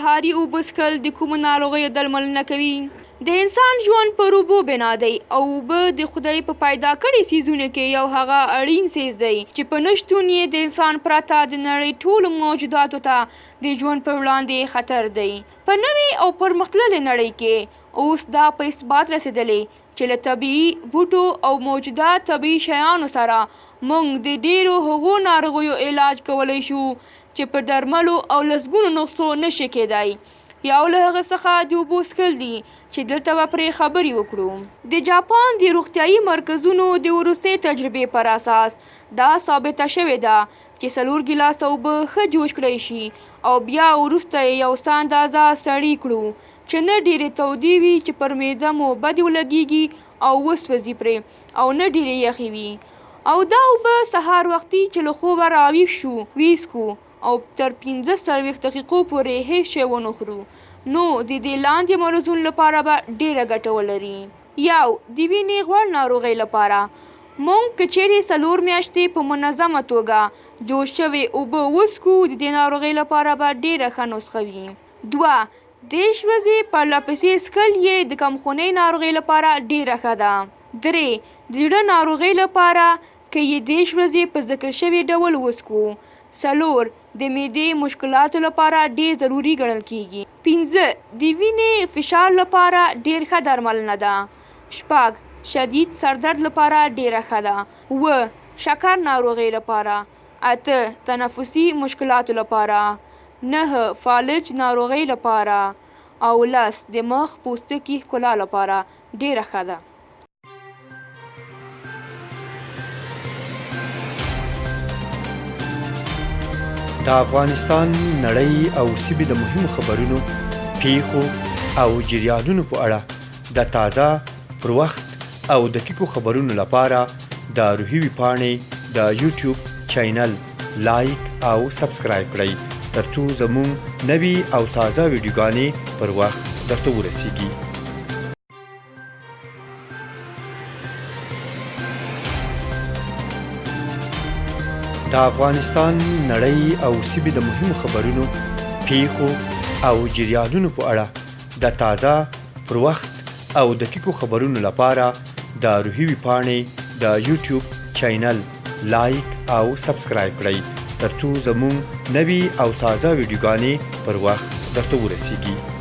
سهاري اوبه څښل د کومو ناروغیو درملنه کوي؟ د انسان ژوند پر اوبو بنا دی او اوبه د خدای په پیدا کړي څیزونو کې یو هغه اړین څیز دی چې په نشتون یې د انسان پرته د نړۍ ټولو موجوداتو ته د ژوند پر وړاندې خطر دی. په نوې او پرمختللې نړۍ کې اوس دا په اثبات رسېدلی چې له طبیعي بوټو او موجوده طبیعي شیانو سره موږ د ډېرو هغو ناروغیو علاج کولی شو چې په درملو او لسګونو نسخو نشي کېدای. یو له هغه څخه د اوبو څښل دي چې دلته به پرې خبرې وکړو. د جاپان د روغتیایي مرکزونو د وروستۍ تجربې پر اساس دا ثابته شوې ده چې 4 ګیلاسه اوبه ښه جوش کړی شي او بیا وروسته یې یو څه اندازه سړې کړو چې نه ډېرې تودې وي چې پر معده مو بدې ولګېږي او وسوځي پرې او نه ډېرې یخې وي. او دا اوبه سهار وختي چې له خوبه راویښ شو ویڅکو او تر 15 دقیقو پورې هیڅ شی ونه خورو نو د دې لاندې مرضونو لپاره به ډېره ګټه ولري. یو د وینې غوړ ناروغۍ لپاره موږ که چیرې 4 میاشتې په منظمه توګه جوش شوې اوبه وڅښو د دې ناروغۍ لپاره به ډېره ښه نسخه وي. 2 دېرش ورځې پرله پسې څښل یې د کمخونۍ ناروغۍ لپاره ډېره ښه ده. 3 د زړه ناروغۍ لپاره که یې 30 ورځې په ذکر شوي ډول وڅښو. 4 د معدې مشکلاتو لپاره ډېر ضروري ګڼل کېږي. 5 د وینې فشار لپاره ډېر ښه درملنه ده. 6 شدید سردرد لپاره ډېره ښه ده. 7 شکر ناروغۍ لپاره. 8 تنفسي مشکلاتو لپاره. 9 فالج ناروغۍ لپاره او 10 د مخ پوستکي ښکلا لپاره ډېره ښه ده. د افغانستان نړۍ او سیمې د مهمو خبرونو، پیښو او جریانونو په اړه د تازه، پر وخت او دقیقو خبرونو لپاره د روحي ویبپاڼې د یوټیوب چینل لایک او سبسکرایب کړئ ترڅو زموږ نوي او تازه ویډیوګانې پر وخت درته ورسیږي. د افغانستان نړۍ او سیمې د مهمو خبرونو، پیښو او جریانونو په اړه د تازه، پر وخت او دقیقو خبرونو لپاره د روحي ویبپاڼې د یوټیوب چینل لایک او سبسکرایب کړئ ترڅو زموږ نوي او تازه ویډیوګانې پر وخت درته ورسیږي.